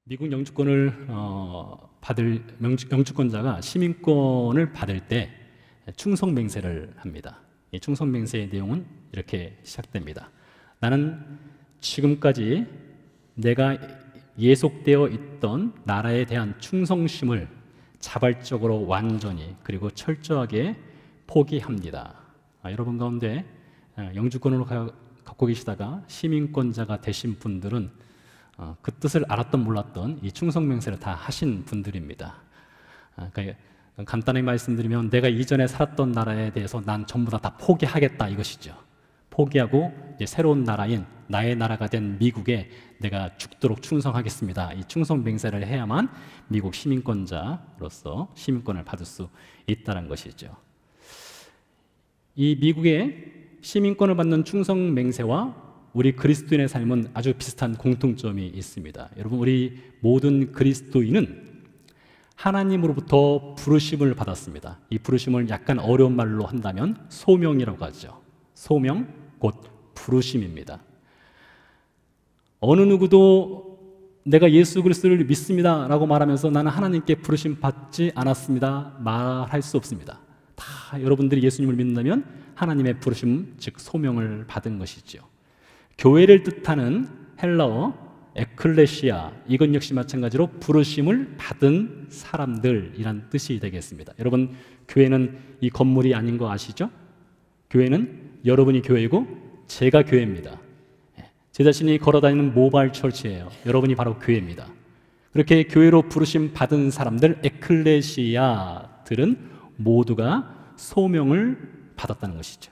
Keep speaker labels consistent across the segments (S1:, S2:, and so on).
S1: 미국 영주권을 받을 영주권자가 시민권을 받을 때 충성맹세를 합니다. 이 충성맹세의 내용은 이렇게 시작됩니다. 나는 지금까지 내가 예속되어 있던 나라에 대한 충성심을 자발적으로 완전히 그리고 철저하게 포기합니다. 여러분 가운데 영주권을 갖고 계시다가 시민권자가 되신 분들은 그 뜻을 알았던 몰랐던 이 충성맹세를 다 하신 분들입니다. 그러니까 간단히 말씀드리면 내가 이전에 살았던 나라에 대해서 난 전부 다 포기하겠다 이것이죠. 포기하고 이제 새로운 나라인 나의 나라가 된 미국에 내가 죽도록 충성하겠습니다. 이 충성맹세를 해야만 미국 시민권자로서 시민권을 받을 수 있다는 것이죠. 이 미국의 시민권을 받는 충성맹세와 우리 그리스도인의 삶은 아주 비슷한 공통점이 있습니다. 여러분, 우리 모든 그리스도인은 하나님으로부터 부르심을 받았습니다. 이 부르심을 약간 어려운 말로 한다면 소명이라고 하죠. 소명, 곧 부르심입니다. 어느 누구도 내가 예수 그리스도를 믿습니다 라고 말하면서 나는 하나님께 부르심 받지 않았습니다 말할 수 없습니다. 다 여러분들이 예수님을 믿는다면 하나님의 부르심, 즉 소명을 받은 것이죠. 교회를 뜻하는 헬라어 에클레시아, 이건 역시 마찬가지로 부르심을 받은 사람들이란 뜻이 되겠습니다. 여러분, 교회는 이 건물이 아닌 거 아시죠? 교회는 여러분이 교회이고 제가 교회입니다. 제 자신이 걸어다니는 모바일 철치예요. 여러분이 바로 교회입니다. 그렇게 교회로 부르심 받은 사람들, 에클레시아들은 모두가 소명을 받았다는 것이죠.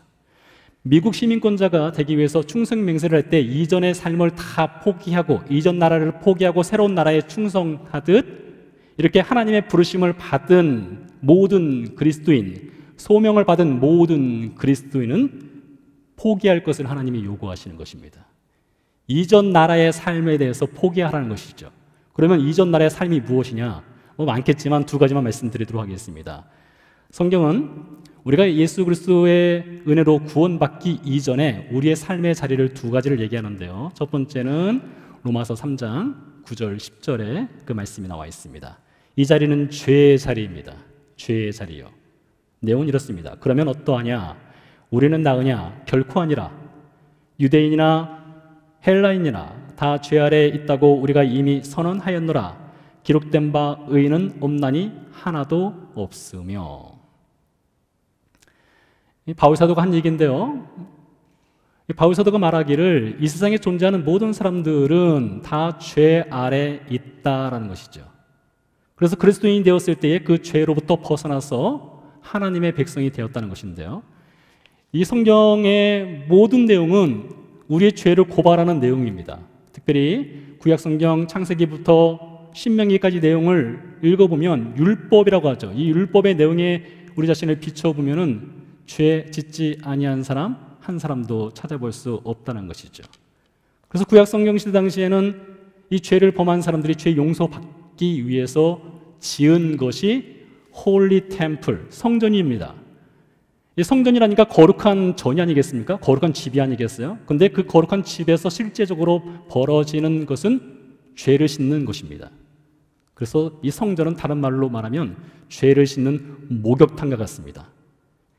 S1: 미국 시민권자가 되기 위해서 충성맹세를 할 때 이전의 삶을 다 포기하고 이전 나라를 포기하고 새로운 나라에 충성하듯 이렇게 하나님의 부르심을 받은 모든 그리스도인, 소명을 받은 모든 그리스도인은 포기할 것을 하나님이 요구하시는 것입니다. 이전 나라의 삶에 대해서 포기하라는 것이죠. 그러면 이전 나라의 삶이 무엇이냐? 많겠지만 두 가지만 말씀드리도록 하겠습니다. 성경은 우리가 예수 그리스도의 은혜로 구원받기 이전에 우리의 삶의 자리를 두 가지를 얘기하는데요. 첫 번째는 로마서 3장 9절 10절에 그 말씀이 나와 있습니다. 이 자리는 죄의 자리입니다. 죄의 자리요. 내용은 이렇습니다. 그러면 어떠하냐? 우리는 나으냐? 결코 아니라. 유대인이나 헬라인이나 다 죄 아래에 있다고 우리가 이미 선언하였노라. 기록된 바 의인은 없나니 하나도 없으며. 바울사도가 한 얘기인데요. 바울사도가 말하기를 이 세상에 존재하는 모든 사람들은 다 죄 아래 있다라는 것이죠. 그래서 그리스도인이 되었을 때에 그 죄로부터 벗어나서 하나님의 백성이 되었다는 것인데요. 이 성경의 모든 내용은 우리의 죄를 고발하는 내용입니다. 특별히 구약성경 창세기부터 신명기까지 내용을 읽어보면 율법이라고 하죠. 이 율법의 내용에 우리 자신을 비춰보면은 죄 짓지 아니한 사람 한 사람도 찾아볼 수 없다는 것이죠. 그래서 구약성경 시대 당시에는 이 죄를 범한 사람들이 죄 용서받기 위해서 지은 것이 홀리 템플, 성전입니다. 이 성전이라니까 거룩한 전이 아니겠습니까? 거룩한 집이 아니겠어요? 근데 그 거룩한 집에서 실제적으로 벌어지는 것은 죄를 씻는 것입니다. 그래서 이 성전은 다른 말로 말하면 죄를 씻는 목욕탕과 같습니다.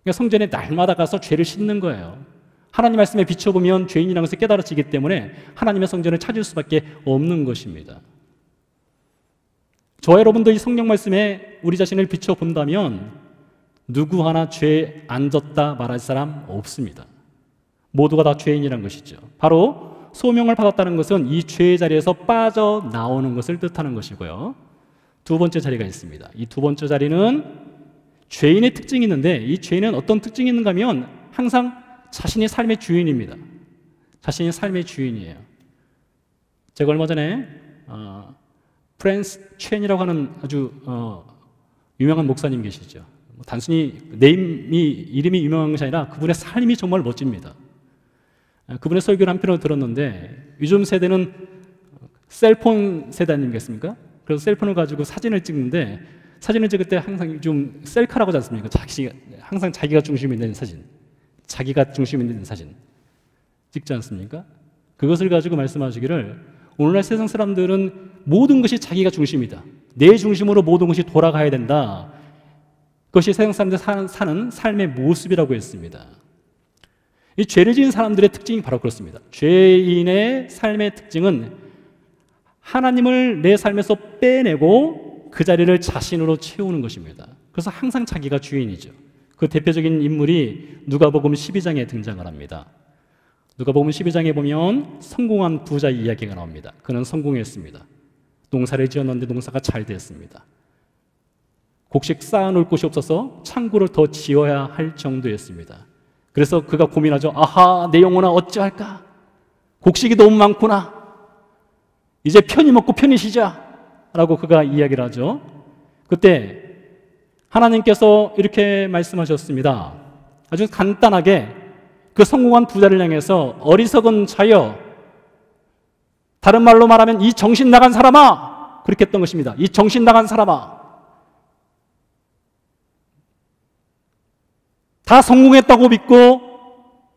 S1: 그러니까 성전에 날마다 가서 죄를 씻는 거예요. 하나님 말씀에 비춰보면 죄인이라는 것을 깨달아지기 때문에 하나님의 성전을 찾을 수밖에 없는 것입니다. 저와 여러분도 이 성경 말씀에 우리 자신을 비춰본다면 누구 하나 죄 안 졌다 말할 사람 없습니다. 모두가 다 죄인이라는 것이죠. 바로 소명을 받았다는 것은 이 죄의 자리에서 빠져나오는 것을 뜻하는 것이고요. 두 번째 자리가 있습니다. 이 두 번째 자리는 죄인의 특징이 있는데 이 죄인은 어떤 특징이 있는가 하면 항상 자신의 삶의 주인입니다. 자신의 삶의 주인이에요. 제가 얼마 전에 프랜스 첸이라고 하는 아주 유명한 목사님 계시죠. 단순히 이름이 유명한 것이 아니라 그분의 삶이 정말 멋집니다. 그분의 설교를 한편으로 들었는데 요즘 세대는 셀폰 세대 아니겠습니까? 그래서 셀폰을 가지고 사진을 찍는데 사진을 찍을 때 항상 좀 셀카라고 하지 않습니까? 항상 자기가 중심이 있는 사진, 자기가 중심이 있는 사진 찍지 않습니까? 그것을 가지고 말씀하시기를 오늘날 세상 사람들은 모든 것이 자기가 중심이다. 내 중심으로 모든 것이 돌아가야 된다. 그것이 세상 사람들이 사는 삶의 모습이라고 했습니다. 이 죄를 지은 사람들의 특징이 바로 그렇습니다. 죄인의 삶의 특징은 하나님을 내 삶에서 빼내고 그 자리를 자신으로 채우는 것입니다. 그래서 항상 자기가 주인이죠. 그 대표적인 인물이 누가복음 12장에 등장을 합니다. 누가복음 12장에 보면 성공한 부자 이야기가 나옵니다. 그는 성공했습니다. 농사를 지었는데 농사가 잘 됐습니다. 곡식 쌓아놓을 곳이 없어서 창고를 더 지어야 할 정도였습니다. 그래서 그가 고민하죠. 아하, 내 영혼아 어찌할까? 곡식이 너무 많구나. 이제 편히 먹고 편히 쉬자 라고 그가 이야기를 하죠. 그때 하나님께서 이렇게 말씀하셨습니다. 아주 간단하게 그 성공한 부자를 향해서 어리석은 자여, 다른 말로 말하면 이 정신 나간 사람아, 그렇게 했던 것입니다. 이 정신 나간 사람아, 다 성공했다고 믿고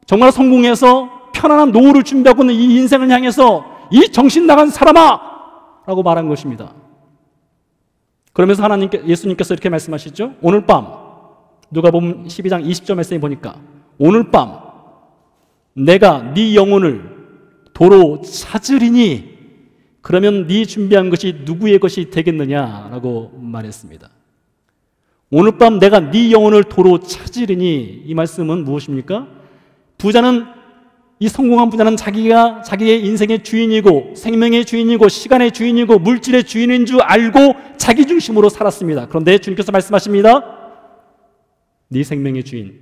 S1: 정말 성공해서 편안한 노후를 준비하고 있는 이 인생을 향해서 이 정신 나간 사람아 라고 말한 것입니다. 그러면서 예수님께서 이렇게 말씀하시죠. 오늘 밤, 누가복음 12장 20절 말씀에 보니까 오늘 밤 내가 네 영혼을 도로 찾으리니 그러면 네 준비한 것이 누구의 것이 되겠느냐라고 말했습니다. 오늘 밤 내가 네 영혼을 도로 찾으리니, 이 말씀은 무엇입니까? 부자는, 이 성공한 부자는 자기가 자기의 인생의 주인이고 생명의 주인이고 시간의 주인이고 물질의 주인인 줄 알고 자기 중심으로 살았습니다. 그런데 주님께서 말씀하십니다. 네 생명의 주인,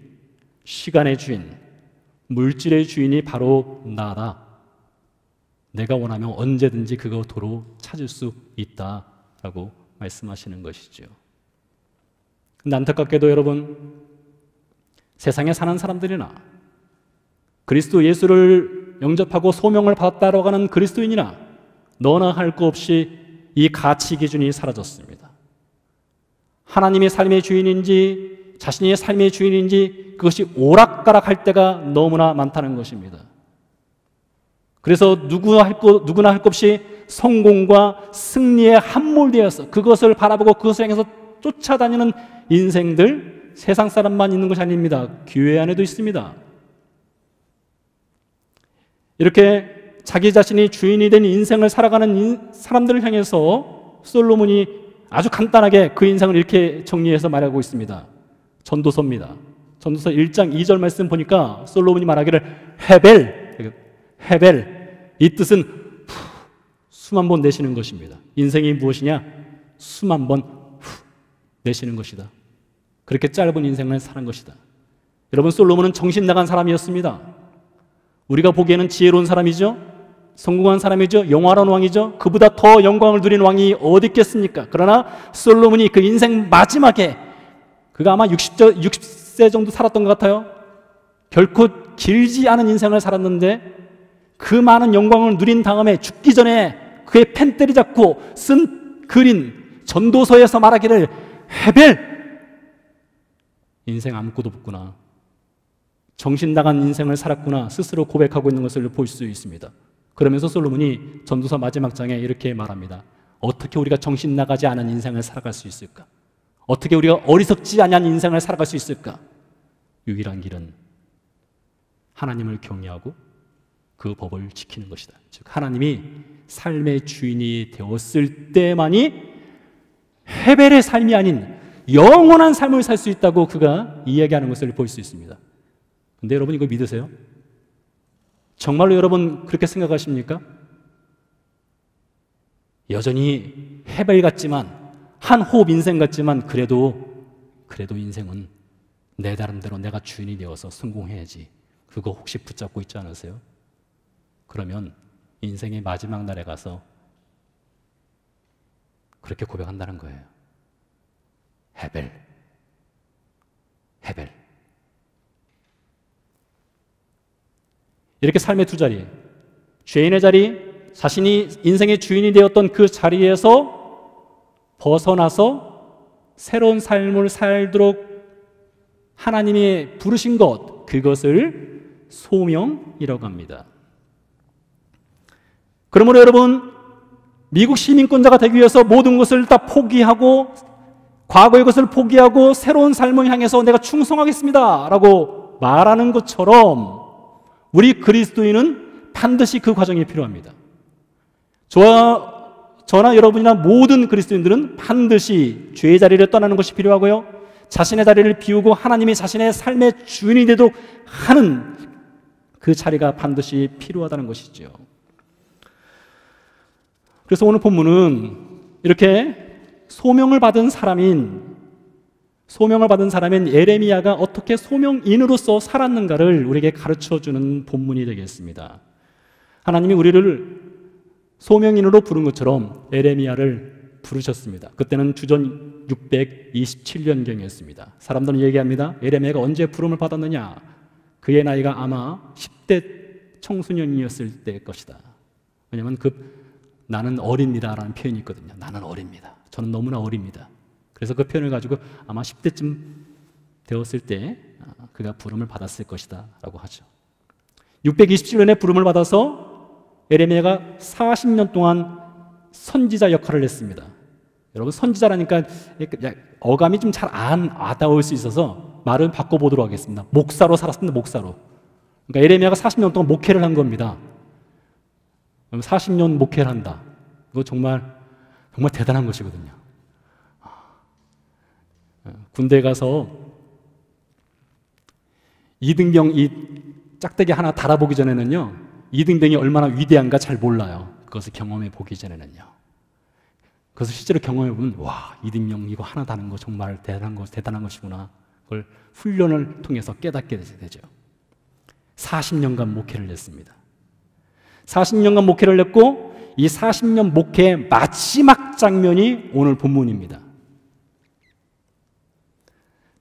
S1: 시간의 주인, 물질의 주인이 바로 나다. 내가 원하면 언제든지 그거 도로 찾을 수 있다라고 말씀하시는 것이죠. 근데 안타깝게도 여러분, 세상에 사는 사람들이나 그리스도 예수를 영접하고 소명을 받았다고 하는 그리스도인이나 너나 할 것 없이 이 가치 기준이 사라졌습니다. 하나님의 삶의 주인인지 자신의 삶의 주인인지 그것이 오락가락할 때가 너무나 많다는 것입니다. 그래서 누구나 할 것 없이 성공과 승리에 함몰되어서 그것을 바라보고 그것을 향해서 쫓아다니는 인생들, 세상 사람만 있는 것이 아닙니다. 교회 안에도 있습니다. 이렇게 자기 자신이 주인이 된 인생을 살아가는 사람들을 향해서 솔로몬이 아주 간단하게 그 인생을 이렇게 정리해서 말하고 있습니다. 전도서입니다. 전도서 1장 2절 말씀 보니까 솔로몬이 말하기를 헤벨, 이 뜻은 숨 한 번 내쉬는 것입니다. 인생이 무엇이냐? 숨 한 번 내쉬는 것이다. 그렇게 짧은 인생을 사는 것이다. 여러분, 솔로몬은 정신 나간 사람이었습니다. 우리가 보기에는 지혜로운 사람이죠. 성공한 사람이죠. 영화로운 왕이죠. 그보다 더 영광을 누린 왕이 어디 있겠습니까? 그러나 솔로몬이 그 인생 마지막에, 그가 아마 60세 정도 살았던 것 같아요. 결코 길지 않은 인생을 살았는데 그 많은 영광을 누린 다음에 죽기 전에 그의 펜대리 잡고 쓴 글인 전도서에서 말하기를 헤벨, 인생 아무것도 없구나, 정신 나간 인생을 살았구나 스스로 고백하고 있는 것을 볼 수 있습니다. 그러면서 솔로몬이 전도서 마지막 장에 이렇게 말합니다. 어떻게 우리가 정신 나가지 않은 인생을 살아갈 수 있을까? 어떻게 우리가 어리석지 않은 인생을 살아갈 수 있을까? 유일한 길은 하나님을 경외하고 그 법을 지키는 것이다. 즉 하나님이 삶의 주인이 되었을 때만이 헤벨의 삶이 아닌 영원한 삶을 살 수 있다고 그가 이야기하는 것을 볼 수 있습니다. 근데 여러분, 이거 믿으세요? 정말로 여러분 그렇게 생각하십니까? 여전히 헤벨 같지만, 한 호흡 인생 같지만 그래도 인생은 내 나름대로 내가 주인이 되어서 성공해야지, 그거 혹시 붙잡고 있지 않으세요? 그러면 인생의 마지막 날에 가서 그렇게 고백한다는 거예요. 헤벨. 이렇게 삶의 두 자리, 죄인의 자리, 자신이 인생의 주인이 되었던 그 자리에서 벗어나서 새로운 삶을 살도록 하나님이 부르신 것, 그것을 소명이라고 합니다. 그러므로 여러분, 미국 시민권자가 되기 위해서 모든 것을 다 포기하고 과거의 것을 포기하고 새로운 삶을 향해서 내가 충성하겠습니다 라고 말하는 것처럼 우리 그리스도인은 반드시 그 과정이 필요합니다. 저나 여러분이나 모든 그리스도인들은 반드시 죄의 자리를 떠나는 것이 필요하고요, 자신의 자리를 비우고 하나님이 자신의 삶의 주인이 되도록 하는 그 자리가 반드시 필요하다는 것이죠. 그래서 오늘 본문은 이렇게 소명을 받은 사람인 예레미야가 어떻게 소명인으로서 살았는가를 우리에게 가르쳐주는 본문이 되겠습니다. 하나님이 우리를 소명인으로 부른 것처럼 예레미야를 부르셨습니다. 그때는 주전 627년경이었습니다. 사람들은 얘기합니다. 예레미야가 언제 부름을 받았느냐? 그의 나이가 아마 10대 청소년이었을 때일 것이다. 왜냐하면 나는 어립니다 라는 표현이 있거든요. 나는 어립니다. 저는 너무나 어립니다. 그래서 그 표현을 가지고 아마 10대쯤 되었을 때 그가 부름을 받았을 것이다 라고 하죠. 627년에 부름을 받아서 예레미야가 40년 동안 선지자 역할을 했습니다. 여러분, 선지자라니까 어감이 좀 잘 안 와닿을 수 있어서 말을 바꿔보도록 하겠습니다. 목사로 살았습니다. 목사로. 그러니까 예레미야가 40년 동안 목회를 한 겁니다. 40년 목회를 한다. 이거 정말 대단한 것이거든요. 군대에 가서 이등병 이 짝대기 하나 달아보기 전에는요, 이등병이 얼마나 위대한가 잘 몰라요. 그것을 경험해 보기 전에는요. 그래서 실제로 경험해 보면 와, 이등병 이거 하나 다는 거 정말 대단한 것이구나. 그걸 훈련을 통해서 깨닫게 되죠. 40년간 목회를 했습니다. 40년간 목회를 했고 이 40년 목회의 마지막 장면이 오늘 본문입니다.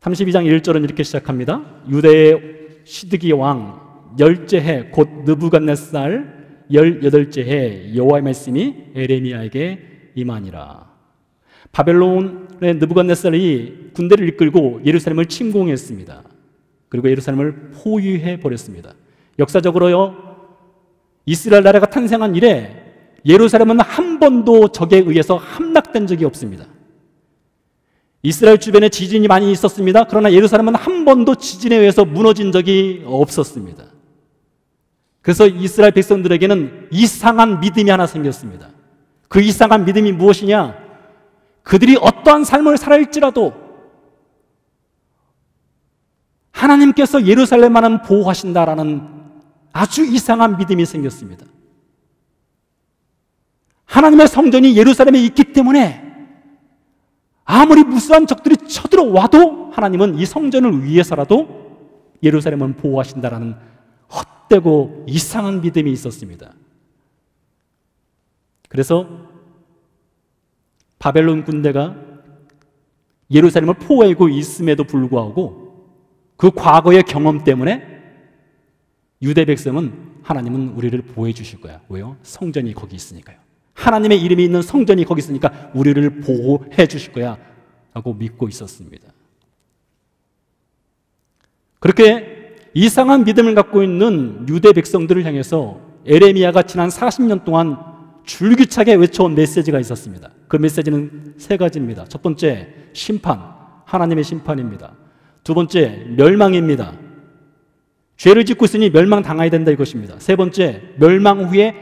S1: 32장 1절은 이렇게 시작합니다. 유대의 시드기 왕 열째 해 곧 느부갓네살 18째 해 여호와의 말씀이 예레미야에게 임하니라. 바벨론의 느부갓네살이 군대를 이끌고 예루살렘을 침공했습니다. 그리고 예루살렘을 포위해 버렸습니다. 역사적으로요, 이스라엘 나라가 탄생한 이래 예루살렘은 한 번도 적에 의해서 함락된 적이 없습니다. 이스라엘 주변에 지진이 많이 있었습니다. 그러나 예루살렘은 한 번도 지진에 의해서 무너진 적이 없었습니다. 그래서 이스라엘 백성들에게는 이상한 믿음이 하나 생겼습니다. 그 이상한 믿음이 무엇이냐? 그들이 어떠한 삶을 살아일지라도 하나님께서 예루살렘만은 보호하신다라는 아주 이상한 믿음이 생겼습니다. 하나님의 성전이 예루살렘에 있기 때문에 아무리 무수한 적들이 쳐들어와도 하나님은 이 성전을 위해서라도 예루살렘을 보호하신다라는 헛되고 이상한 믿음이 있었습니다. 그래서 바벨론 군대가 예루살렘을 포위하고 있음에도 불구하고 그 과거의 경험 때문에 유대 백성은 하나님은 우리를 보호해 주실 거야. 왜요? 성전이 거기 있으니까요. 하나님의 이름이 있는 성전이 거기 있으니까 우리를 보호해 주실 거야 라고 믿고 있었습니다. 그렇게 이상한 믿음을 갖고 있는 유대 백성들을 향해서 예레미야가 지난 40년 동안 줄기차게 외쳐온 메시지가 있었습니다. 그 메시지는 세 가지입니다. 첫 번째, 심판, 하나님의 심판입니다. 두 번째, 멸망입니다. 죄를 짓고 있으니 멸망당해야 된다 이것입니다. 세 번째, 멸망 후에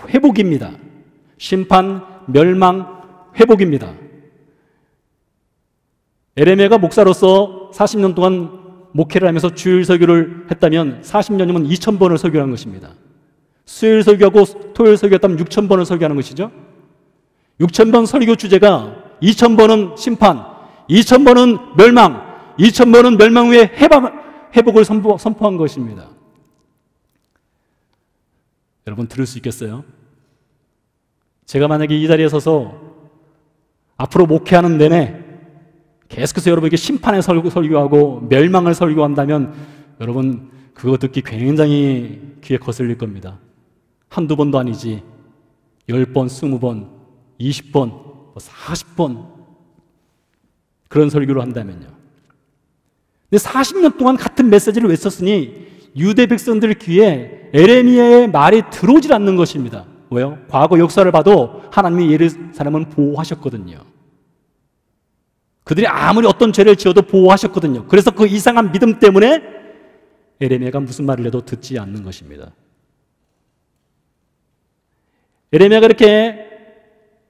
S1: 회복입니다. 심판, 멸망, 회복입니다. 예레미야가 목사로서 40년 동안 목회를 하면서 주일 설교를 했다면 40년이면 2000번을 설교한 것입니다. 수요일 설교하고 토요일 설교했다면 6000번을 설교하는 것이죠. 6000번 설교 주제가 2000번은 심판, 2000번은 멸망, 2000번은 멸망 후에 회복을 선포한 것입니다. 여러분 들을 수 있겠어요? 제가 만약에 이 자리에 서서 앞으로 목회하는 내내 계속해서 여러분에게 심판의 설교하고 멸망을 설교한다면 여러분 그거 듣기 굉장히 귀에 거슬릴 겁니다. 한두 번도 아니지 10번, 20번, 20번, 40번 그런 설교를 한다면요. 근데 40년 동안 같은 메시지를 외쳤으니 유대 백성들 귀에 예레미야의 말이 들어오질 않는 것입니다. 왜요? 과거 역사를 봐도 하나님이 예루살렘을 보호하셨거든요. 그들이 아무리 어떤 죄를 지어도 보호하셨거든요. 그래서 그 이상한 믿음 때문에 에레미야가 무슨 말을 해도 듣지 않는 것입니다. 에레미야가 이렇게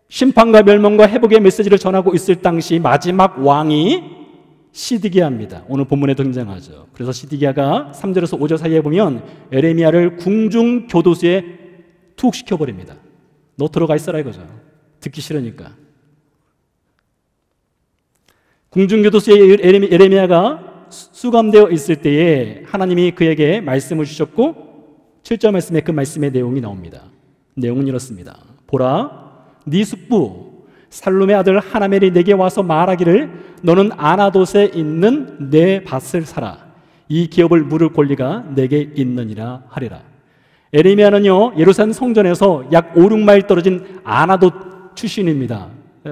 S1: 심판과 멸망과 회복의 메시지를 전하고 있을 당시 마지막 왕이 시드기야입니다. 오늘 본문에도 등장하죠. 그래서 시드기야가 3절에서 5절 사이에 보면 에레미야를 궁중 교도소에 툭 시켜버립니다. 너 들어가 있어라 이거죠. 듣기 싫으니까. 궁중 교도소에 에레미야가 수감되어 있을 때에 하나님이 그에게 말씀을 주셨고 7절 말씀에 그 말씀의 내용이 나옵니다. 내용은 이렇습니다. 보라, 네 숙부 살룸의 아들 하나멜이 내게 와서 말하기를 너는 아나돗에 있는 내 밭을 사라. 이 기업을 물을 권리가 내게 있느니라 하리라. 에레미야는요 예루살렘 성전에서 약 5, 6마일 떨어진 아나돗 출신입니다.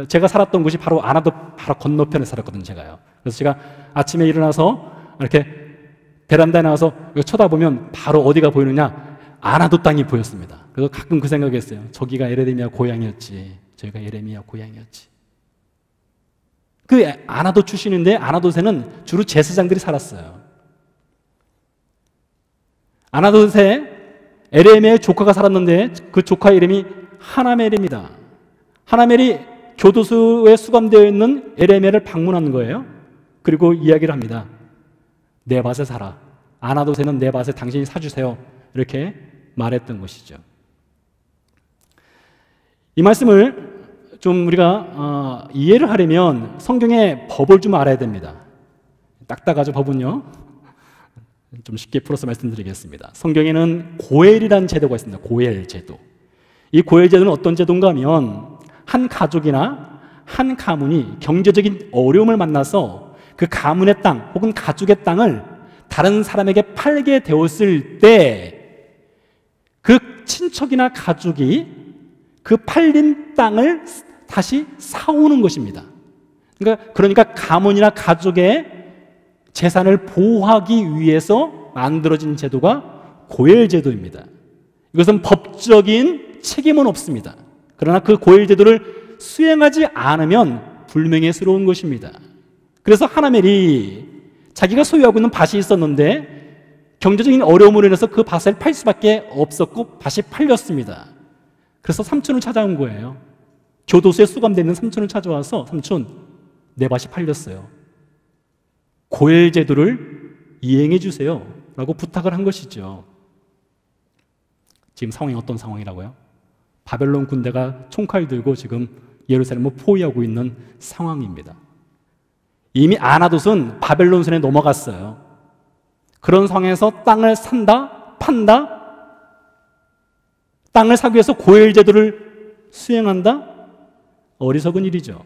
S1: 제가 살았던 곳이 바로 아나돗 바로 건너편에 살았거든요. 제가요. 그래서 제가 아침에 일어나서 이렇게 베란다에 나와서 쳐다보면 바로 어디가 보이느냐, 아나돗 땅이 보였습니다. 그래서 가끔 그 생각했어요. 저기가 에레미야 고향이었지. 저희가 에레미야 고향이었지. 그 아나돗 출신인데 아나돗에는 주로 제사장들이 살았어요. 아나돗에 에레미야의 조카가 살았는데 그 조카 이름이 하나멜입니다. 하나멜이 교도소에 수감되어 있는 에레미야를 방문한 거예요. 그리고 이야기를 합니다. 내 밭에 살아. 아나돗에는 내 밭에 당신이 사주세요. 이렇게 말했던 것이죠. 이 말씀을 좀 우리가 이해를 하려면 성경의 법을 좀 알아야 됩니다. 딱딱하죠, 법은요. 좀 쉽게 풀어서 말씀드리겠습니다. 성경에는 고엘이라는 제도가 있습니다. 고엘 제도. 이 고엘 제도는 어떤 제도인가 하면 한 가족이나 한 가문이 경제적인 어려움을 만나서 그 가문의 땅 혹은 가족의 땅을 다른 사람에게 팔게 되었을 때 그 친척이나 가족이 그 팔린 땅을 다시 사오는 것입니다. 그러니까 가문이나 가족의 재산을 보호하기 위해서 만들어진 제도가 고엘 제도입니다. 이것은 법적인 책임은 없습니다. 그러나 그 고엘 제도를 수행하지 않으면 불명예스러운 것입니다. 그래서 하나멜이 자기가 소유하고 있는 밭이 있었는데 경제적인 어려움으로 인해서 그 밭을 팔 수밖에 없었고 밭이 팔렸습니다. 그래서 삼촌을 찾아온 거예요. 교도소에 수감되어 있는 삼촌을 찾아와서 삼촌, 내 밭이 팔렸어요. 고엘 제도를 이행해 주세요 라고 부탁을 한 것이죠. 지금 상황이 어떤 상황이라고요? 바벨론 군대가 총칼 들고 지금 예루살렘을 포위하고 있는 상황입니다. 이미 아나돗은 바벨론 손에 넘어갔어요. 그런 상황에서 땅을 산다, 판다, 땅을 사기 위해서 고엘 제도를 수행한다? 어리석은 일이죠.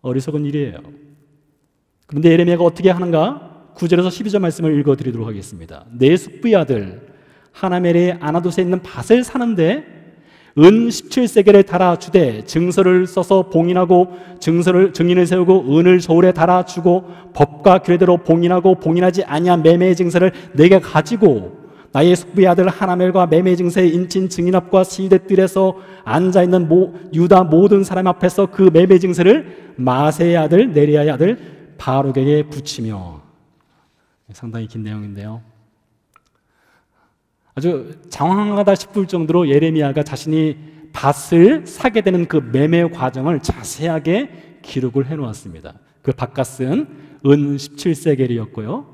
S1: 어리석은 일이에요. 그런데 에레미야가 어떻게 하는가? 9절에서 12절 말씀을 읽어드리도록 하겠습니다. 내 숙부의 아들 하나멜의 아나돗에 있는 밭을 사는데 은 17세겔을 달아주되 증서를 써서 봉인하고 증인을 세우고 은을 저울에 달아주고 법과 규례대로 봉인하고 봉인하지 아니한 매매 증서를 내게 가지고 나의 숙부의 아들 하나멜과 매매 증서의 인친 증인 앞과 시대뜰에서 앉아있는 유다 모든 사람 앞에서 그 매매 증서를 마세의 아들 네리야의 아들 바룩에게 붙이며. 상당히 긴 내용인데요. 아주 장황하다 싶을 정도로 예레미야가 자신이 밭을 사게 되는 그 매매 과정을 자세하게 기록을 해놓았습니다. 그 밭값은 은 17세겔이었고요.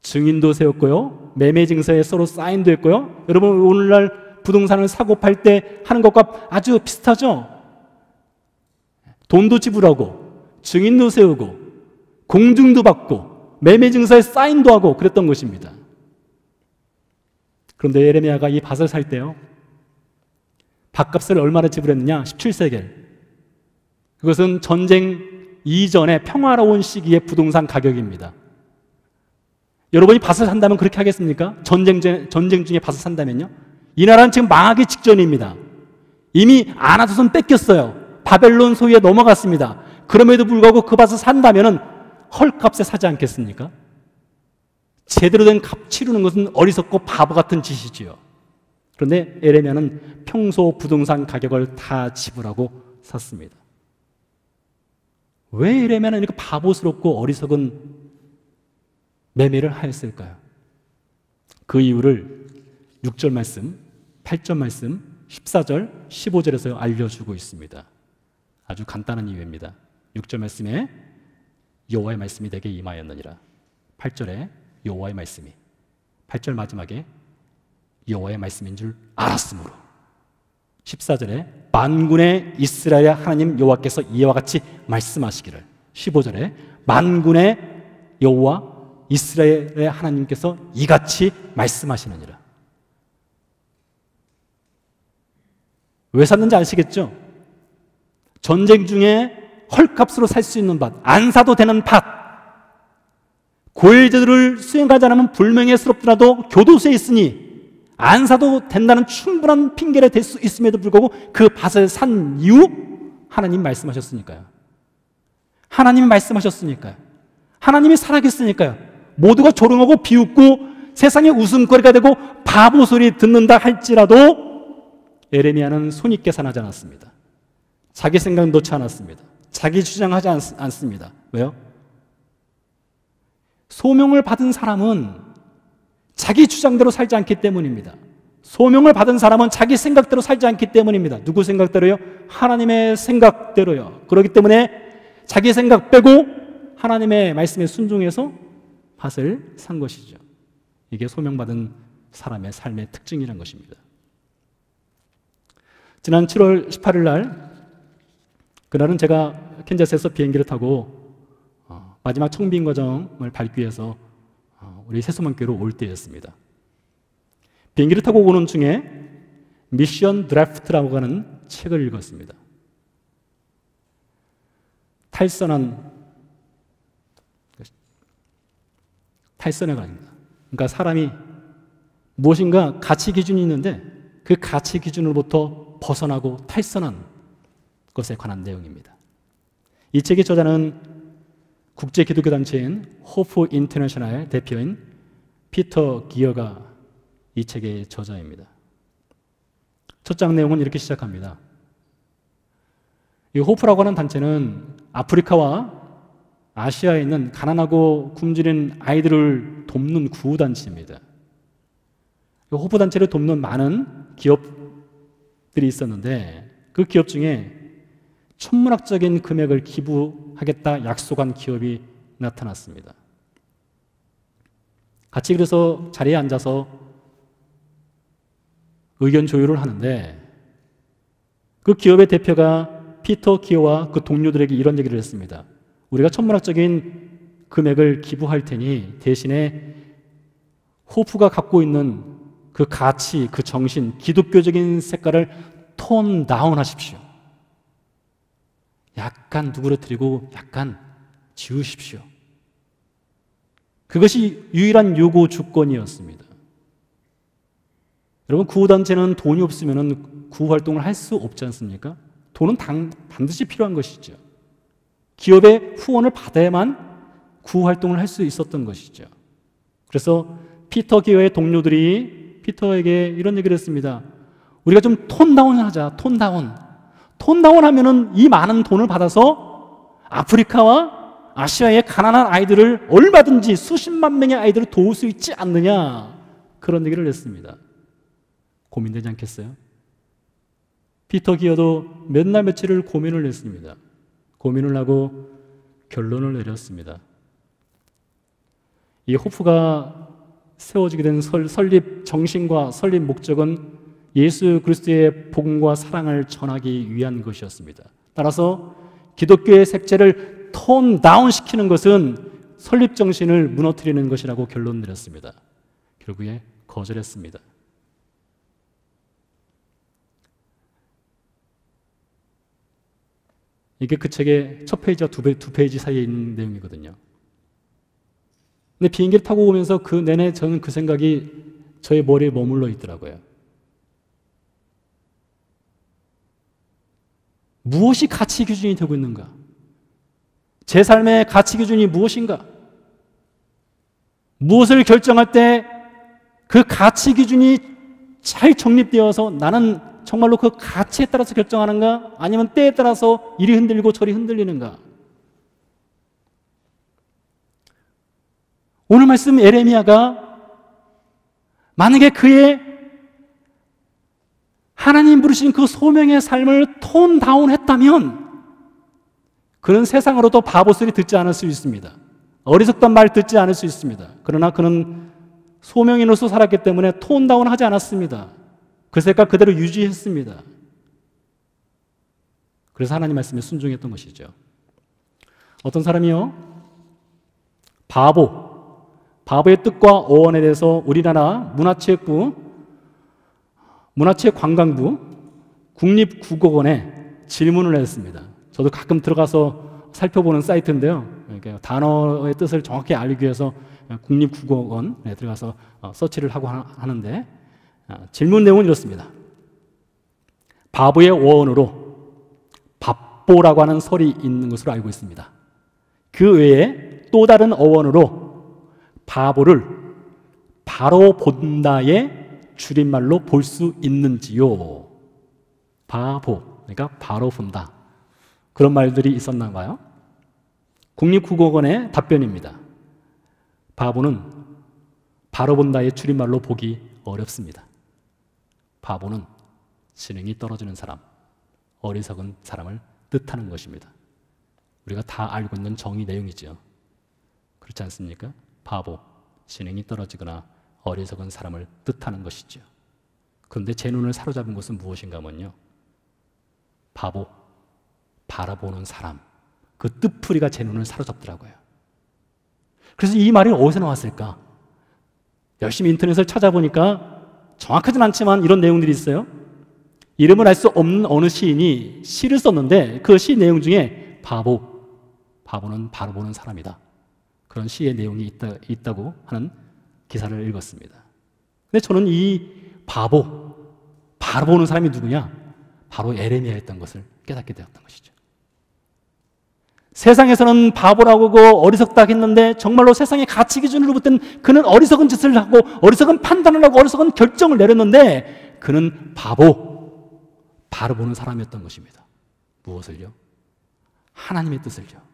S1: 증인도 세웠고요. 매매 증서에 서로 사인도 했고요. 여러분 오늘날 부동산을 사고 팔 때 하는 것과 아주 비슷하죠? 돈도 지불하고 증인도 세우고 공증도 받고 매매 증서에 사인도 하고 그랬던 것입니다. 그런데 예레미야가 이 밭을 살 때요, 밭값을 얼마나 지불했느냐? 17세겔. 그것은 전쟁 이전에 평화로운 시기의 부동산 가격입니다. 여러분이 밭을 산다면 그렇게 하겠습니까? 전쟁 중에 밭을 산다면요? 이 나라는 지금 망하기 직전입니다. 이미 아나돗은 뺏겼어요. 바벨론 소유에 넘어갔습니다. 그럼에도 불구하고 그 밭을 산다면 헐값에 사지 않겠습니까? 제대로 된 값 치르는 것은 어리석고 바보 같은 짓이지요. 그런데 에레미야는 평소 부동산 가격을 다 지불하고 샀습니다. 왜 이러면 이렇게 바보스럽고 어리석은 매매를 하였을까요? 그 이유를 6절 말씀, 8절 말씀, 14절, 15절에서 알려주고 있습니다. 아주 간단한 이유입니다. 6절 말씀에 여호와의 말씀이 내게 임하였느니라. 8절에 여호와의 말씀이, 8절 마지막에 여호와의 말씀인 줄 알았으므로, 14절에 만군의 이스라엘 하나님 여호와께서 이와 같이 말씀하시기를, 15절에 만군의 여호와 이스라엘의 하나님께서 이같이 말씀하시느니라. 왜 샀는지 아시겠죠? 전쟁 중에 헐값으로 살 수 있는 밭, 안 사도 되는 밭, 고일제도를 수행하지 않으면 불명예스럽더라도 교도소에 있으니 안 사도 된다는 충분한 핑계를 댈 수 있음에도 불구하고 그 밭을 산 이유, 하나님 말씀하셨으니까요. 하나님이 말씀하셨으니까요. 하나님이 살아계시니까요. 모두가 조롱하고 비웃고 세상의 웃음거리가 되고 바보 소리 듣는다 할지라도 예레미야는 손익 계산하지 않았습니다. 자기 생각 놓지 않았습니다. 자기 주장하지 않습니다. 왜요? 소명을 받은 사람은 자기 주장대로 살지 않기 때문입니다. 소명을 받은 사람은 자기 생각대로 살지 않기 때문입니다. 누구 생각대로요? 하나님의 생각대로요. 그렇기 때문에 자기 생각 빼고 하나님의 말씀에 순종해서 밭을 산 것이죠. 이게 소명받은 사람의 삶의 특징이라는 것입니다. 지난 7월 18일 날, 그날은 제가 캔자스에서 비행기를 타고 마지막 청빙 과정을 밟기 위해서 우리 세수만교로 올 때였습니다. 비행기를 타고 오는 중에 미션 드래프트라고 하는 책을 읽었습니다. 탈선의 관입니다. 그러니까 사람이 무엇인가 가치 기준이 있는데 그 가치 기준으로부터 벗어나고 탈선한 것에 관한 내용입니다. 이 책의 저자는 국제 기독교 단체인 호프 인터내셔널 대표인 피터 기어가 이 책의 저자입니다. 첫 장 내용은 이렇게 시작합니다. 이 호프라고 하는 단체는 아프리카와 아시아에 있는 가난하고 굶주린 아이들을 돕는 구호단체입니다. 호프 단체를 돕는 많은 기업들이 있었는데 그 기업 중에 천문학적인 금액을 기부하겠다 약속한 기업이 나타났습니다. 같이 그래서 자리에 앉아서 의견 조율을 하는데 그 기업의 대표가 피터 기어와 그 동료들에게 이런 얘기를 했습니다. 우리가 천문학적인 금액을 기부할 테니 대신에 호프가 갖고 있는 그 가치, 그 정신, 기독교적인 색깔을 톤 다운 하십시오. 약간 누그러뜨리고 약간 지우십시오. 그것이 유일한 요구 조건이었습니다. 여러분, 구호단체는 돈이 없으면 구호활동을 할 수 없지 않습니까? 돈은 반드시 필요한 것이죠. 기업의 후원을 받아야만 구호활동을 할 수 있었던 것이죠. 그래서 피터 기어의 동료들이 피터에게 이런 얘기를 했습니다. 우리가 좀 톤다운을 하자. 톤다운 하면은 이 많은 돈을 받아서 아프리카와 아시아의 가난한 아이들을 얼마든지 수십만 명의 아이들을 도울 수 있지 않느냐. 그런 얘기를 했습니다. 고민되지 않겠어요? 피터 기어도 몇 날 며칠을 고민을 했습니다. 고민을 하고 결론을 내렸습니다. 이 호프가 세워지게 된 설립 정신과 설립 목적은 예수 그리스도의 복음과 사랑을 전하기 위한 것이었습니다. 따라서 기독교의 색채를 톤 다운 시키는 것은 설립 정신을 무너뜨리는 것이라고 결론 내렸습니다. 결국에 거절했습니다. 이게 그 책의 첫 페이지와 두 페이지 사이에 있는 내용이거든요. 근데 비행기를 타고 오면서 그 내내 저는 그 생각이 저의 머리에 머물러 있더라고요. 무엇이 가치 기준이 되고 있는가? 제 삶의 가치 기준이 무엇인가? 무엇을 결정할 때 그 가치 기준이 잘 정립되어서 나는 정말로 그 가치에 따라서 결정하는가? 아니면 때에 따라서 이리 흔들리고 저리 흔들리는가? 오늘 말씀 에레미야가 만약에 그의 하나님 부르신 그 소명의 삶을 톤 다운 했다면 그는 세상으로도 바보 소리 듣지 않을 수 있습니다. 어리석단 말 듣지 않을 수 있습니다. 그러나 그는 소명인으로서 살았기 때문에 톤 다운 하지 않았습니다. 그 색깔 그대로 유지했습니다. 그래서 하나님 말씀에 순종했던 것이죠. 어떤 사람이요, 바보의 뜻과 어원에 대해서 우리나라 문화체육관광부 국립국어원에 질문을 했습니다. 저도 가끔 들어가서 살펴보는 사이트인데요. 그러니까 단어의 뜻을 정확히 알기 위해서 국립국어원에 들어가서 서치를 하고 하는데 질문 내용은 이렇습니다. 바보의 어원으로 밥보라고 하는 설이 있는 것으로 알고 있습니다. 그 외에 또 다른 어원으로 바보를 바로 본다의 줄임말로 볼 수 있는지요? 바보, 그러니까 바로 본다. 그런 말들이 있었나 봐요. 국립국어원의 답변입니다. 바보는 바로 본다의 줄임말로 보기 어렵습니다. 바보는 지능이 떨어지는 사람, 어리석은 사람을 뜻하는 것입니다. 우리가 다 알고 있는 정의 내용이죠. 그렇지 않습니까? 바보, 지능이 떨어지거나 어리석은 사람을 뜻하는 것이죠. 그런데 제 눈을 사로잡은 것은 무엇인가 하면요, 바보, 바라보는 사람, 그 뜻풀이가 제 눈을 사로잡더라고요. 그래서 이 말이 어디서 나왔을까? 열심히 인터넷을 찾아보니까 정확하진 않지만 이런 내용들이 있어요. 이름을 알 수 없는 어느 시인이 시를 썼는데 그 시 내용 중에 바보는 바로 보는 사람이다, 그런 시의 내용이 있다고 하는 기사를 읽었습니다. 근데 저는 이 바로 보는 사람이 누구냐? 바로 에레미야였던 것을 깨닫게 되었던 것이죠. 세상에서는 바보라고 하고 어리석다 했는데 정말로 세상의 가치 기준으로 볼 때는 그는 어리석은 짓을 하고 어리석은 판단을 하고 어리석은 결정을 내렸는데 그는 바로 보는 사람이었던 것입니다. 무엇을요? 하나님의 뜻을요.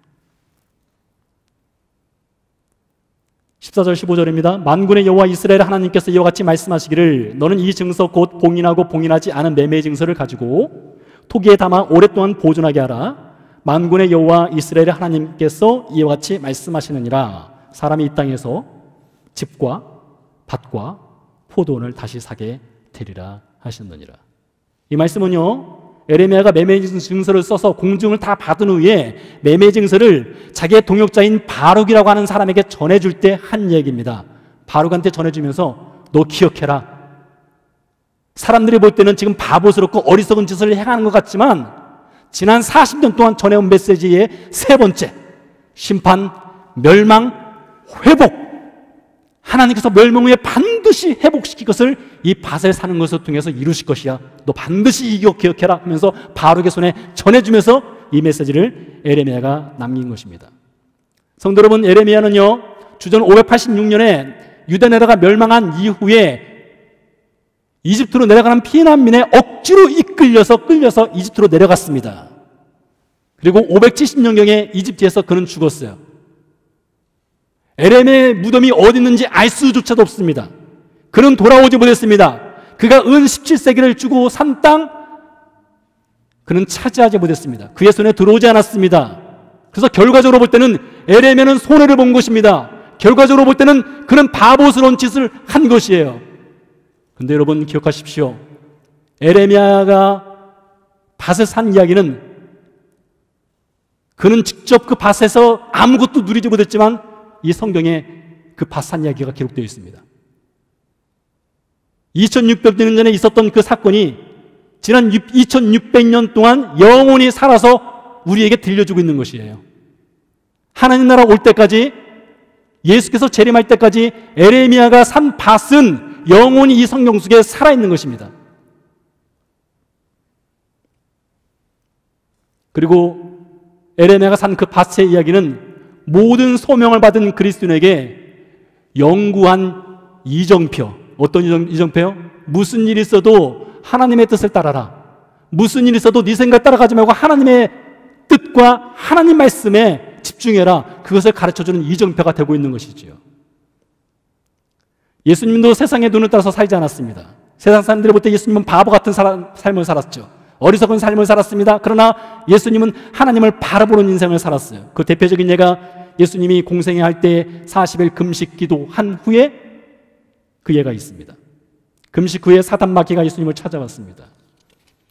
S1: 14절 15절입니다. 만군의 여호와 이스라엘 하나님께서 이와 같이 말씀하시기를 너는 이 증서 곧 봉인하고 봉인하지 않은 매매 증서를 가지고 토기에 담아 오랫동안 보존하게 하라. 만군의 여호와 이스라엘 하나님께서 이와 같이 말씀하시느니라. 사람이 이 땅에서 집과 밭과 포도원을 다시 사게 되리라 하셨느니라. 이 말씀은요, 에레미야가 매매 증서를 써서 공증을 다 받은 후에 매매 증서를 자기의 동역자인 바룩이라고 하는 사람에게 전해줄 때 한 얘기입니다. 바룩한테 전해주면서 너 기억해라. 사람들이 볼 때는 지금 바보스럽고 어리석은 짓을 행하는 것 같지만 지난 40년 동안 전해온 메시지의 세 번째, 심판, 멸망, 회복. 하나님께서 멸망 후에 반드시 회복시킬 것을 이 밭을 사는 것을 통해서 이루실 것이야. 너 반드시 이거 기억해라 하면서 바룩의 손에 전해주면서 이 메시지를 에레미야가 남긴 것입니다. 성도 여러분, 에레미야는요, 주전 586년에 유다 나라가 멸망한 이후에 이집트로 내려가는 피난민에 억지로 끌려서 이집트로 내려갔습니다. 그리고 570년경에 이집트에서 그는 죽었어요. 에레미야의 무덤이 어디 있는지 알 수조차도 없습니다. 그는 돌아오지 못했습니다. 그가 은 17세기를 주고 산 땅, 그는 차지하지 못했습니다. 그의 손에 들어오지 않았습니다. 그래서 결과적으로 볼 때는 에레미야는 손해를 본 것입니다. 결과적으로 볼 때는 그는 바보스러운 짓을 한 것이에요. 그런데 여러분 기억하십시오. 에레미야가 밭을 산 이야기는 그는 직접 그 밭에서 아무것도 누리지 못했지만 이 성경에 그 밭 산 이야기가 기록되어 있습니다. 2600년 전에 있었던 그 사건이 지난 2600년 동안 영원히 살아서 우리에게 들려주고 있는 것이에요. 하나님 나라 올 때까지, 예수께서 재림할 때까지 에레미야가 산 밭은 영원히 이 성경 속에 살아있는 것입니다. 그리고 에레미야가 산 그 밭의 이야기는 모든 소명을 받은 그리스도인에게 영구한 이정표, 어떤 이정표요? 무슨 일이 있어도 하나님의 뜻을 따라라. 무슨 일이 있어도 네 생각 따라가지 말고 하나님의 뜻과 하나님 말씀에 집중해라. 그것을 가르쳐주는 이정표가 되고 있는 것이지요. 예수님도 세상의 눈을 따라서 살지 않았습니다. 세상 사람들이 볼 때 예수님은 바보 같은 삶을 살았죠. 어리석은 삶을 살았습니다. 그러나 예수님은 하나님을 바라보는 인생을 살았어요. 그 대표적인 예가 예수님이 공생애 할 때 40일 금식 기도한 후에 그 예가 있습니다. 금식 후에 사단 마귀가 예수님을 찾아왔습니다.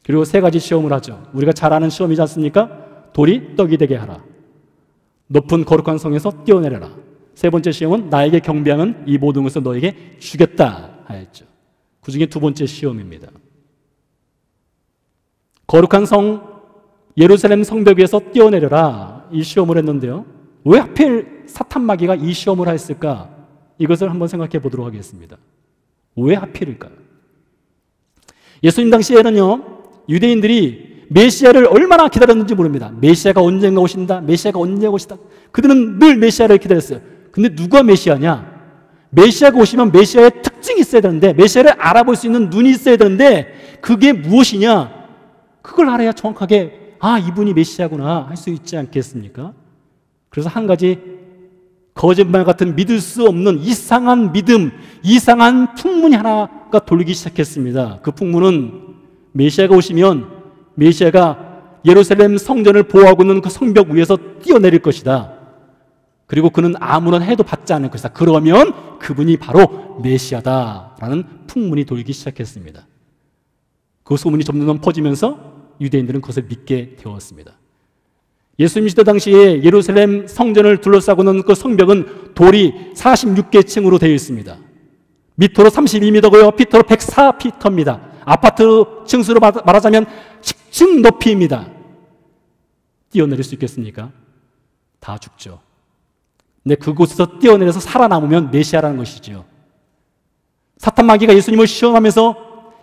S1: 그리고 세 가지 시험을 하죠. 우리가 잘 아는 시험이지 않습니까? 돌이 떡이 되게 하라. 높은 거룩한 성에서 뛰어내려라. 세 번째 시험은 나에게 경배하는 이 모든 것을 너에게 주겠다 하였죠. 그 중에 두 번째 시험입니다. 거룩한 성 예루살렘 성벽 위에서 뛰어내려라. 이 시험을 했는데요. 왜 하필 사탄 마귀가 이 시험을 했을까? 이것을 한번 생각해 보도록 하겠습니다. 왜 하필일까요? 예수님 당시에는요, 유대인들이 메시아를 얼마나 기다렸는지 모릅니다. 메시아가 언젠가 오신다, 메시아가 언제 오시다. 그들은 늘 메시아를 기다렸어요. 근데 누가 메시아냐? 메시아가 오시면 메시아의 특징이 있어야 되는데, 메시아를 알아볼 수 있는 눈이 있어야 되는데, 그게 무엇이냐? 그걸 알아야 정확하게 아, 이분이 메시아구나 할 수 있지 않겠습니까? 그래서 한 가지 거짓말 같은 믿을 수 없는 이상한 믿음, 이상한 풍문이 하나가 돌기 시작했습니다. 그 풍문은 메시아가 오시면 메시아가 예루살렘 성전을 보호하고 있는 그 성벽 위에서 뛰어내릴 것이다. 그리고 그는 아무런 해도 받지 않을 것이다. 그러면 그분이 바로 메시아다라는 풍문이 돌기 시작했습니다. 그 소문이 점점 퍼지면서 유대인들은 그것을 믿게 되었습니다. 예수님 시대 당시에 예루살렘 성전을 둘러싸고 있는 그 성벽은 돌이 46개 층으로 되어 있습니다. 미터로 32m고요. 피터로 104피터입니다. 아파트 층수로 말하자면 10층 높이입니다. 뛰어내릴 수 있겠습니까? 다 죽죠. 근데 그곳에서 뛰어내려서 살아남으면 메시아라는 것이죠. 사탄 마귀가 예수님을 시험하면서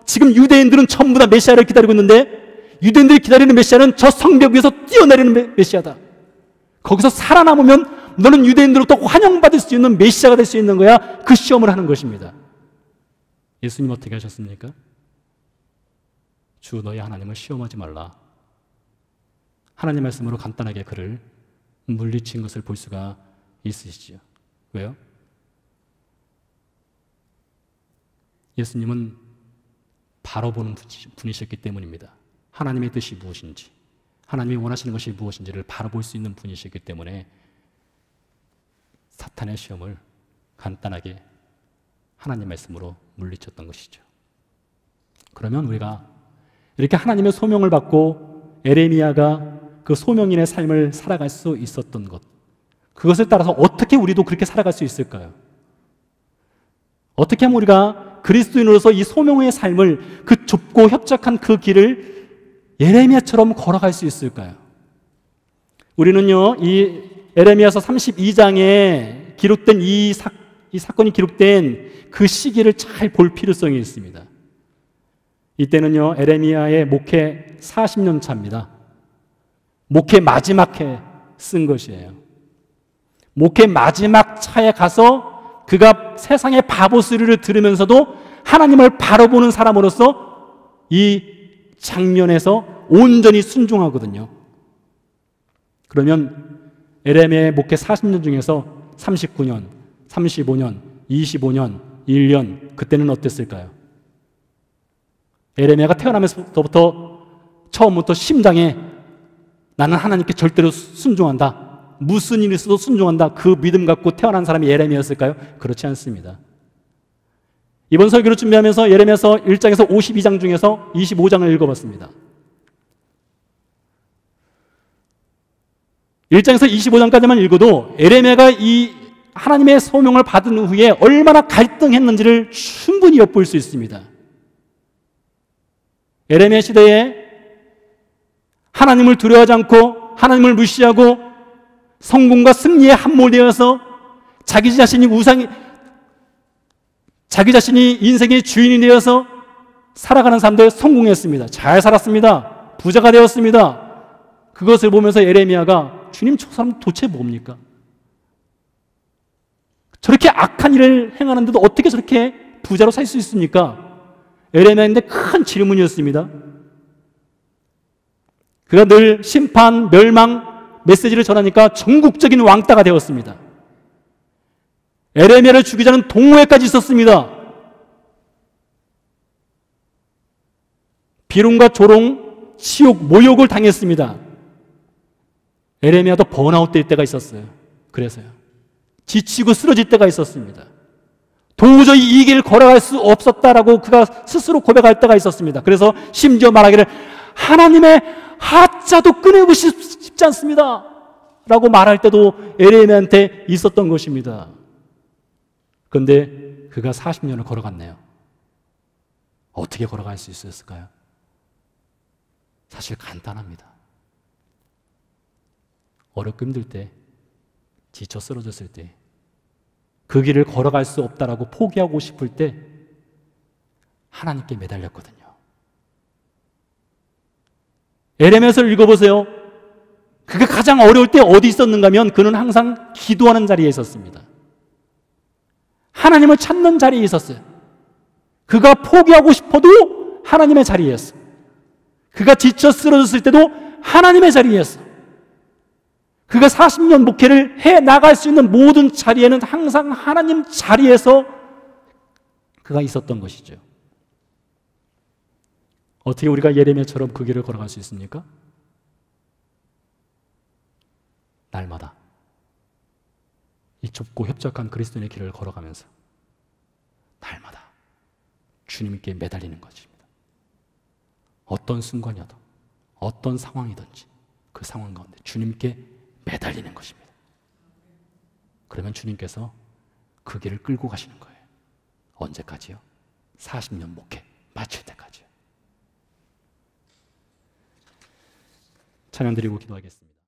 S1: 지금 유대인들은 전부 다 메시아를 기다리고 있는데 유대인들이 기다리는 메시아는 저 성벽 위에서 뛰어내리는 메시아다. 거기서 살아남으면 너는 유대인들로부터 환영받을 수 있는 메시아가 될 수 있는 거야. 그 시험을 하는 것입니다. 예수님 어떻게 하셨습니까? 주 너희 하나님을 시험하지 말라. 하나님 말씀으로 간단하게 그를 물리친 것을 볼 수가 있으시지요. 왜요? 예수님은 바로 보는 분이셨기 때문입니다. 하나님의 뜻이 무엇인지, 하나님이 원하시는 것이 무엇인지를 바로 볼 수 있는 분이시기 때문에 사탄의 시험을 간단하게 하나님 말씀으로 물리쳤던 것이죠. 그러면 우리가 이렇게 하나님의 소명을 받고 에레미야가 그 소명인의 삶을 살아갈 수 있었던 것, 그것을 따라서 어떻게 우리도 그렇게 살아갈 수 있을까요? 어떻게 하면 우리가 그리스도인으로서 이 소명의 삶을, 그 좁고 협착한 그 길을 에레미야처럼 걸어갈 수 있을까요? 우리는요, 이 에레미야서 32장에 기록된 이 사건이 기록된 그 시기를 잘 볼 필요성이 있습니다. 이때는요, 에레미야의 목회 40년 차입니다. 목회 마지막 해 쓴 것이에요. 목회 마지막 차에 가서 그가 세상의 바보 소리를 들으면서도 하나님을 바라보는 사람으로서 이 장면에서 온전히 순종하거든요. 그러면 에레미야의 목회 40년 중에서 39년, 35년, 25년, 1년, 그때는 어땠을까요? 에레미야가 태어나면서부터 처음부터 심장에 나는 하나님께 절대로 순종한다, 무슨 일이 있어도 순종한다, 그 믿음 갖고 태어난 사람이 에레미야였을까요? 그렇지 않습니다. 이번 설교를 준비하면서 예레미야서 1장에서 52장 중에서 25장을 읽어봤습니다. 1장에서 25장까지만 읽어도 에레미야가 이 하나님의 소명을 받은 후에 얼마나 갈등했는지를 충분히 엿볼 수 있습니다. 에레미야 시대에 하나님을 두려워하지 않고 하나님을 무시하고 성공과 승리에 함몰되어서 자기 자신이 인생의 주인이 되어서 살아가는 사람들 성공했습니다. 잘 살았습니다. 부자가 되었습니다. 그것을 보면서 에레미야가 주님, 저 사람 도대체 뭡니까? 저렇게 악한 일을 행하는데도 어떻게 저렇게 부자로 살 수 있습니까? 에레미야인데 큰 질문이었습니다. 그가 늘 심판, 멸망 메시지를 전하니까 전국적인 왕따가 되었습니다. 에레미야를 죽이자는 동호회까지 있었습니다. 비룡과 조롱, 치욕, 모욕을 당했습니다. 에레미야도 번아웃 될 때가 있었어요. 그래서요. 지치고 쓰러질 때가 있었습니다. 도저히 이 길을 걸어갈 수 없었다라고 그가 스스로 고백할 때가 있었습니다. 그래서 심지어 말하기를 하나님의 하자도 끊이고 싶지 않습니다 라고 말할 때도 에레미야한테 있었던 것입니다. 그런데 그가 40년을 걸어갔네요. 어떻게 걸어갈 수 있었을까요? 사실 간단합니다. 어렵고 힘들 때, 지쳐 쓰러졌을 때, 그 길을 걸어갈 수 없다라고 포기하고 싶을 때 하나님께 매달렸거든요. 에레미야서를 읽어보세요. 그가 가장 어려울 때 어디 있었는가 하면 그는 항상 기도하는 자리에 있었습니다. 하나님을 찾는 자리에 있었어요. 그가 포기하고 싶어도 하나님의 자리였어요. 그가 지쳐 쓰러졌을 때도 하나님의 자리였어요. 그가 40년 목회를 해 나갈 수 있는 모든 자리에는 항상 하나님 자리에서 그가 있었던 것이죠. 어떻게 우리가 예레미야처럼 그 길을 걸어갈 수 있습니까? 날마다 이 좁고 협착한 그리스도인의 길을 걸어가면서 날마다 주님께 매달리는 것입니다. 어떤 순간이어도 어떤 상황이든지 그 상황 가운데 주님께 매달리는 것입니다. 그러면 주님께서 그 길을 끌고 가시는 거예요. 언제까지요? 40년 목회 마칠 때까지요. 찬양 드리고 기도하겠습니다.